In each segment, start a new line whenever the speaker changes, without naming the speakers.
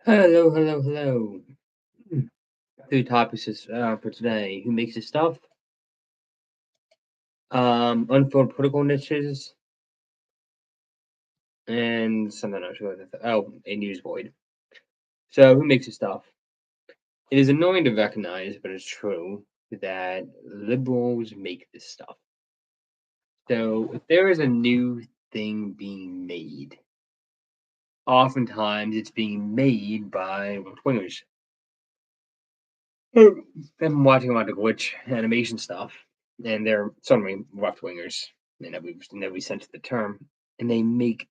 Hello, hello, hello. Hmm. Three topics for today. Who makes the stuff? Unfilled political niches, and something I'm not sure. Oh, a news void. So, who makes the stuff? It is annoying to recognize, but it's true that liberals make this stuff. So, if there is a new thing being made, oftentimes it's being made by left-wingers. I've been watching a lot of glitch animation stuff, and they're certainly left wingers in every sense of the term, and they make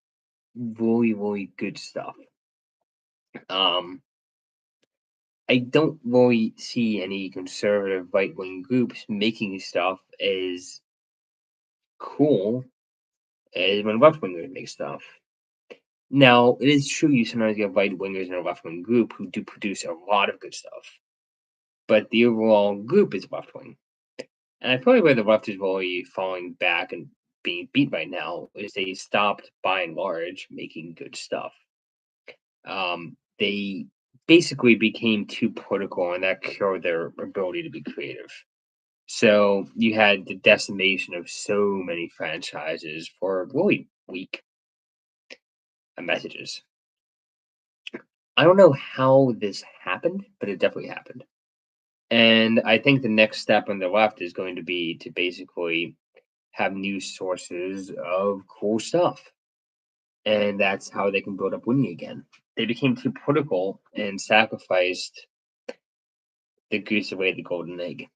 really, really good stuff. Um, I don't really see any conservative right wing groups making stuff as cool as when left wingers make stuff. Now, it is true you sometimes get right wingers in a left wing group who do produce a lot of good stuff, but the overall group is left wing. And I feel like where the left is really falling back and being beat right now is they stopped by and large making good stuff. They basically became too political, and that killed their ability to be creative. So you had the decimation of so many franchises for really weak messages. I don't know how this happened, but it definitely happened. And I think the next step on the left is going to be to basically have news sources of cool stuff. And that's how they can build up winning again. They became too political and sacrificed the goose away the golden egg.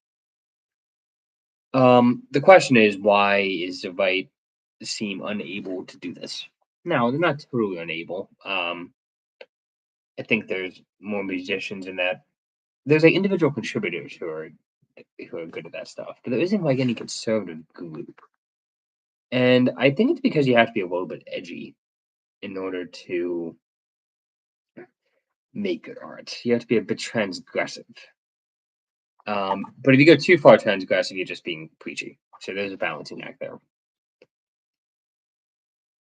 The question is, why is the right seem unable to do this? No, they're not totally unable. I think there's more musicians in that. There's like individual contributors who are good at that stuff, but there isn't like any conservative group. And I think it's because you have to be a little bit edgy in order to make good art. You have to be a bit transgressive. But if you go too far transgressive, you're just being preachy. So there's a balancing act there.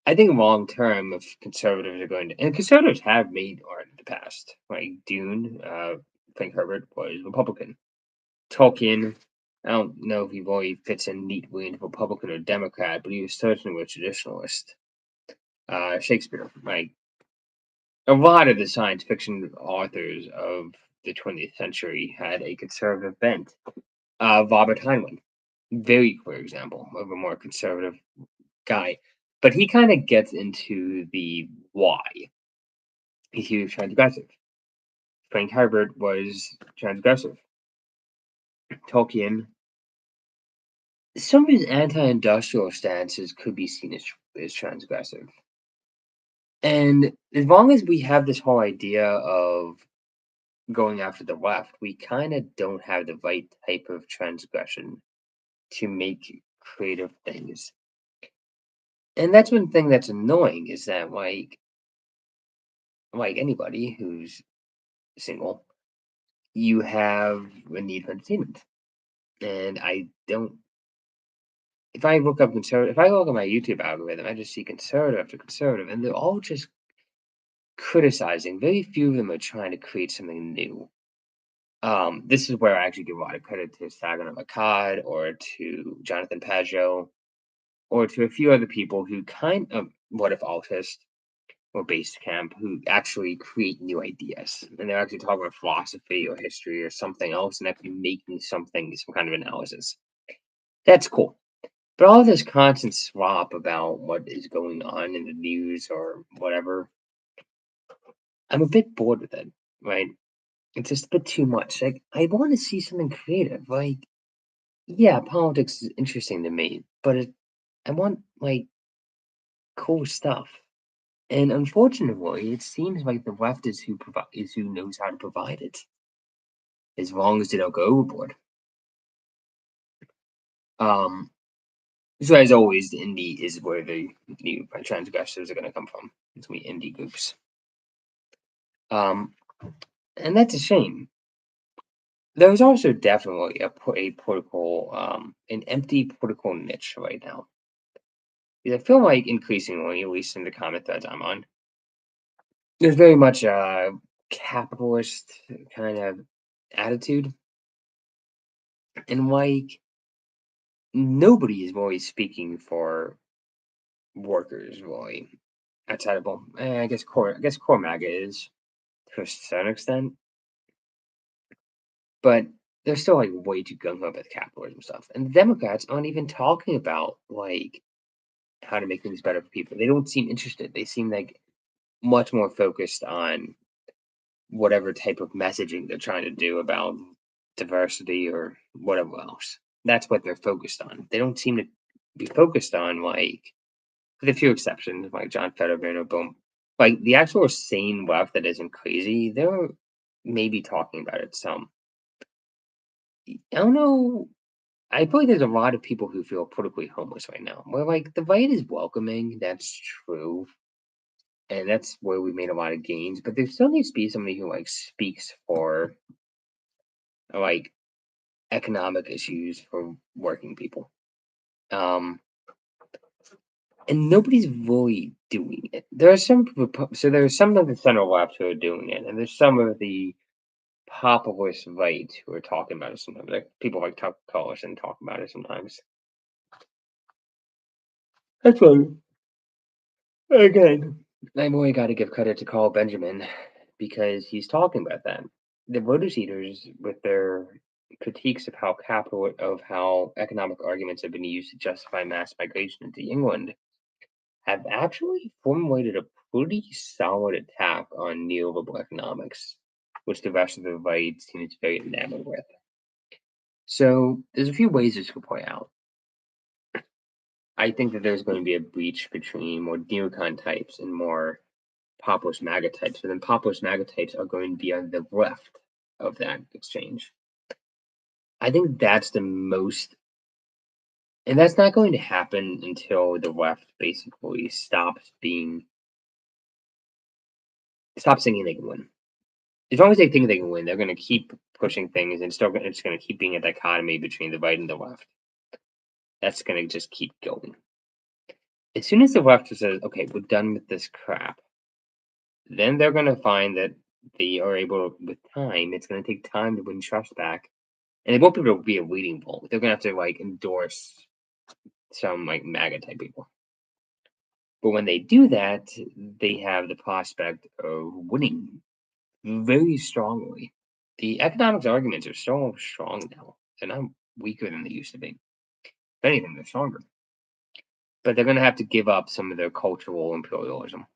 I think long term, if conservatives are going to, and conservatives have made art in the past, like Dune, Frank Herbert was Republican. Tolkien, I don't know if he really fits in neatly into Republican or Democrat, but he was certainly a traditionalist. Shakespeare, like a lot of the science fiction authors of the 20th century had a conservative bent. Robert Heinlein, very clear example of a more conservative guy, but he kind of gets into the why. He's transgressive. Frank Herbert was transgressive. Tolkien, some of his anti-industrial stances could be seen as transgressive. And as long as we have this whole idea of going after the left, we kind of don't have the right type of transgression to make creative things. And that's one thing that's annoying is that like anybody who's single, you have a need for entertainment. And I don't if I look up conservative if I look at my YouTube algorithm, I just see conservative after conservative, and they're all just criticizing. Very few of them are trying to create something new. This is where I actually give a lot of credit to Saginaw Akkad or to Jonathan Pageau or to a few other people who kind of what if Altist or Basecamp who actually create new ideas. And they're actually talking about philosophy or history or something else and actually making something, some kind of analysis. That's cool. But all this constant swap about what is going on in the news or whatever, I'm a bit bored with it, right? It's just a bit too much. Like, I want to see something creative. Like, yeah, politics is interesting to me, but I want like cool stuff. And unfortunately, it seems like the left is who knows how to provide it, as long as they don't go overboard. Um, so as always, the indie is where the new transgressors are going to come from. It's going to be indie groups. Um, and that's a shame. There's also definitely a political, an empty political niche right now. Because I feel like increasingly, at least in the comment threads I'm on, there's very much capitalist kind of attitude, and like nobody is really speaking for workers, really, outside of well, I guess core MAGA is to a certain extent, but they're still like way too gung ho about capitalism stuff. And the Democrats aren't even talking about like how to make things better for people. They don't seem interested. They seem like much more focused on whatever type of messaging they're trying to do about diversity or whatever else. That's what they're focused on. They don't seem to be focused on like, with a few exceptions, like John Fetterman or Boom, like the actual sane left that isn't crazy. They're maybe talking about it some. I don't know. I feel like there's a lot of people who feel politically homeless right now. Where like the right is welcoming, that's true, and that's where we made a lot of gains. But there still needs to be somebody who like speaks for like economic issues for working people. Um, and nobody's really doing it. There are some so there's some of the center left who are doing it, and there's some of the populist right who are talking about it sometimes. Like people like Tucker Carlson talk about it sometimes. That's fine. Again, I'm only got to give credit to Carl Benjamin because he's talking about that. The Lotus Eaters, with their critiques of how economic arguments have been used to justify mass migration into England, have actually formulated a pretty solid attack on neoliberal economics, which the rest of the right seems very enamored with. So there's a few ways this could play out. I think that there's going to be a breach between more neocon types and more populist MAGA types, but then populist MAGA types are going to be on the left of that exchange. I think that's the most, and that's not going to happen until the left basically stops thinking they can win. As long as they think they can win, they're going to keep pushing things, and it's going to keep being a dichotomy between the right and the left. That's going to just keep going. As soon as the left says, "Okay, we're done with this crap," then they're going to find that they are able, with time, it's going to take time to win trust back, and they won't be able to be a leading vote. They're going to have to like endorse some like MAGA type people. But when they do that, they have the prospect of winning very strongly. The economics arguments are so strong now. They're not weaker than they used to be. If anything, they're stronger. But they're going to have to give up some of their cultural imperialism.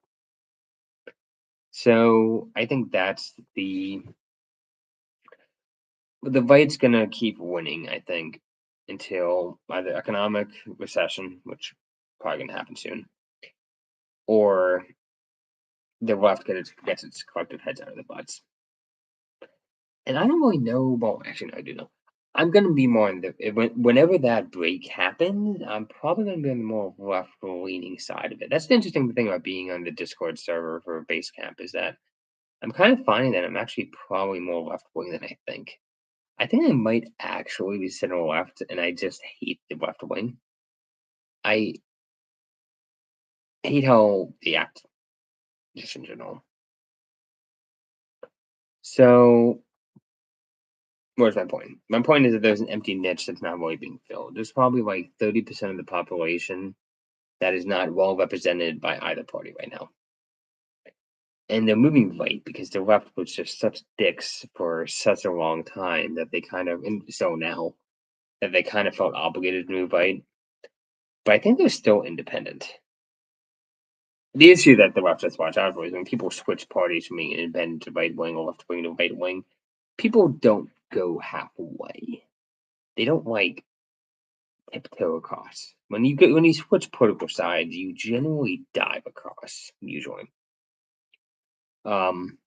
So I think that's the right's going to keep winning, I think, until either economic recession, which probably going to happen soon, or the left gets its collective heads out of the butts. And I don't really know. Well, actually, no, I do know. I'm gonna be more in whenever that break happens. I'm probably gonna be on the more left leaning side of it. That's the interesting thing about being on the Discord server for Basecamp is that I'm kind of finding that I'm actually probably more left wing than I think. I think I might actually be center left, and I just hate the left wing. I hate how they act, just in general. So where's my point? My point is that there's an empty niche that's not really being filled. There's probably like 30% of the population that is not well represented by either party right now. And they're moving right because the left was just such dicks for such a long time that they kind of, and so now, that they kind of felt obligated to move right. But I think they're still independent. The issue that the left has to watch out for is when people switch parties from being independent to right wing or left wing to right wing, people don't go halfway. They don't like tiptoe across. When you switch political sides, you generally dive across, usually. Um,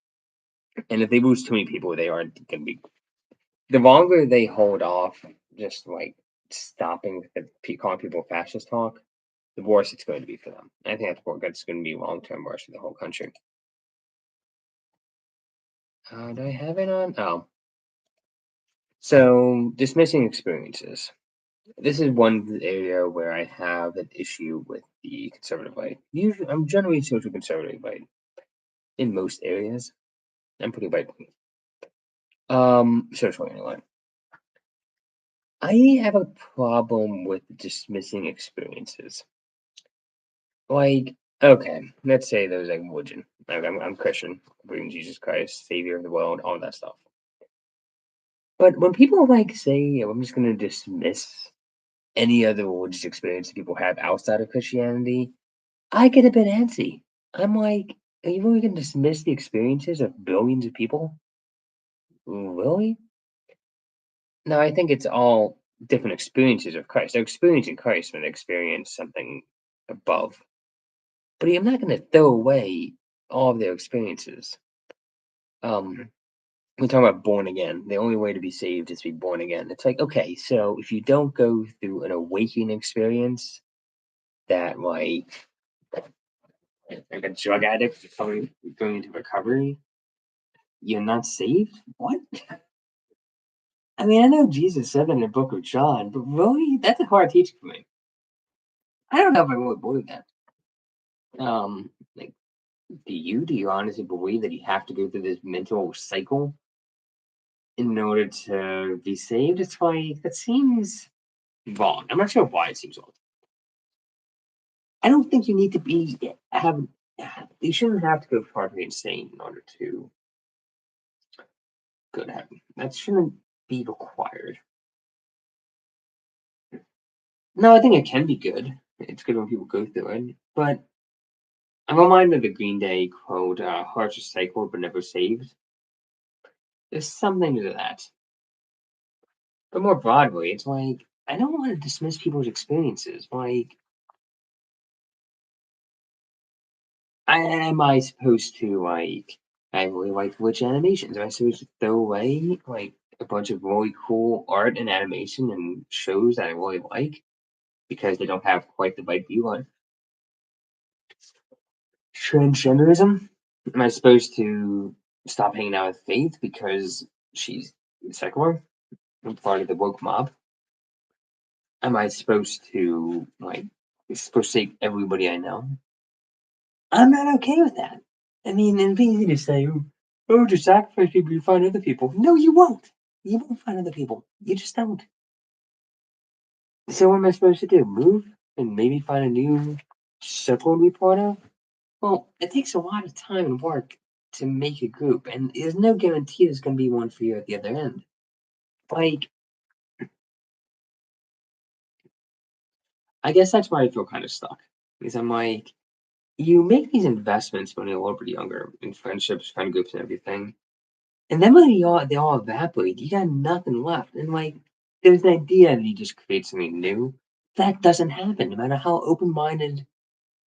and if they lose too many people, they are going to be. The longer they hold off, just like stopping calling people fascist talk, the worse it's going to be for them. I think that's going to be long term worse for the whole country. Do I have it on? Oh, so dismissing experiences. This is one area where I have an issue with the conservative right. Usually, I'm generally social conservative right in most areas. I'm pretty white. Socially anyway. I have a problem with dismissing experiences. Like, okay, let's say there's like religion. Like, I'm Christian, I believe in Jesus Christ, Savior of the world, all that stuff. But when people like say, "Oh, I'm just going to dismiss any other religious experience that people have outside of Christianity," I get a bit antsy. I'm like, are you really going to dismiss the experiences of billions of people? Really? No, I think it's all different experiences of Christ. They're experiencing Christ when they experience something above. But I'm not going to throw away all of their experiences. We're talking about born again. The only way to be saved is to be born again. It's like, okay, so if you don't go through an awakening experience that, like a drug addict going into recovery, you're not saved? What? I mean, I know Jesus said that in the book of John, but really, that's a hard teaching for me. I don't know if I really believe that. Like, do you? Do you honestly believe that you have to go through this mental cycle in order to be saved? It's like that seems wrong. I'm not sure why it seems wrong. I don't think you need to be have. You shouldn't have to go far to be insane in order to go to heaven. That shouldn't be required. No, I think it can be good. It's good when people go through it, but I'm reminded of the Green Day quote, "Hearts are cycled but never saved." There's something to that. But more broadly, it's like I don't want to dismiss people's experiences. Like, am I supposed to like? I really like Witch animations. Am I supposed to throw away like a bunch of really cool art and animation and shows that I really like because they don't have quite the right view on transgenderism? Am I supposed to stop hanging out with Faith because she's secular and part of the woke mob? Am I supposed to like forsake everybody I know? I'm not okay with that. I mean, it'd be easy to say, "Oh, just sacrifice people, you find other people." No, you won't. You won't find other people. You just don't. So what am I supposed to do? Move and maybe find a new circle to be part of? Well, it takes a lot of time and work to make a group, and there's no guarantee there's going to be one for you at the other end. Like, I guess that's why I feel kind of stuck. Because I'm like, you make these investments when you're a little bit younger in friendships, friend groups, and everything. And then when they all evaporate, you got nothing left. And like there's an idea that you just create something new. That doesn't happen, no matter how open minded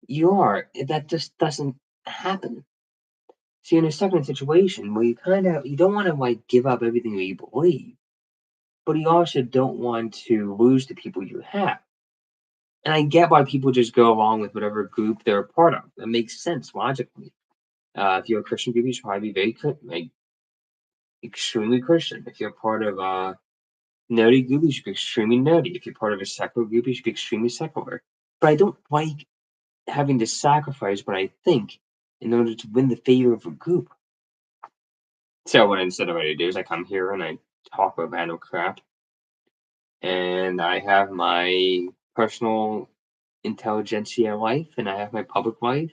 you are. That just doesn't happen. So you're in a stuck in a situation where you don't want to like give up everything that you believe, but you also don't want to lose the people you have. And I get why people just go along with whatever group they're a part of. That makes sense logically. If you're a Christian group, you should probably be like extremely Christian. If you're part of nerdy group, you should be extremely nerdy. If you're part of a secular group, you should be extremely secular. But I don't like having to sacrifice what I think in order to win the favor of a group. So what instead of what I do is I come here and I talk about random crap, and I have my personal intelligentsia life, and I have my public life,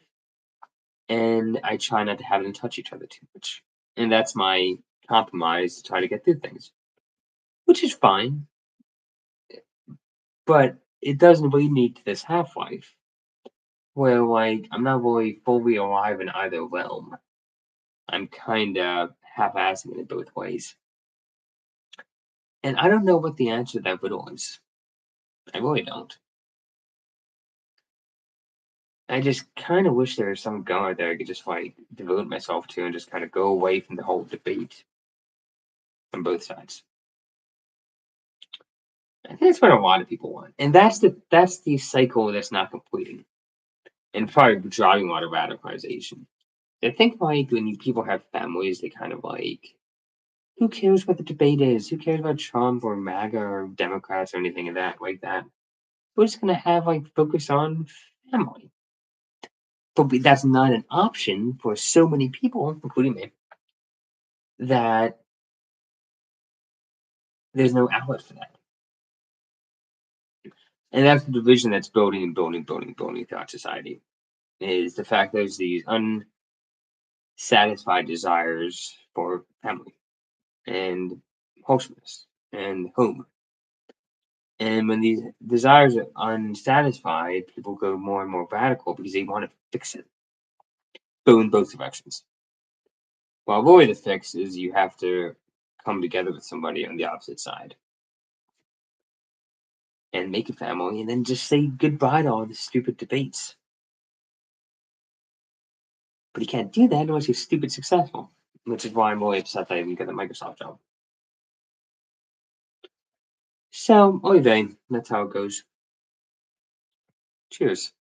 and I try not to have them touch each other too much. And that's my compromise to try to get through things, which is fine, but it doesn't lead me to this half life where like I'm not really fully alive in either realm. I'm kind of half-assing it in both ways, and I don't know what the answer to that riddle is. I really don't. I just kind of wish there was some guard that I could just like devote myself to and just kind of go away from the whole debate on both sides. I think that's what a lot of people want, and that's the cycle that's not completing, and probably driving a lot of radicalization. I think like when people have families, they kind of like who cares what the debate is? Who cares about Trump or MAGA or Democrats or anything of that like that? We're just gonna have like focus on family. But that's not an option for so many people, including me. that there's no outlet for that. And that's the division that's building and building, building, building throughout society. Is the fact there's these unsatisfied desires for family and wholesomeness and home. And when these desires are unsatisfied, people go more and more radical because they want to fix it. Go in both directions. Well, really, the fix is you have to come together with somebody on the opposite side and make a family, and then just say goodbye to all the stupid debates. But you can't do that unless you're stupid successful, which is why I'm really upset that I didn't get a Microsoft job. So, anyway, that's how it goes. Cheers.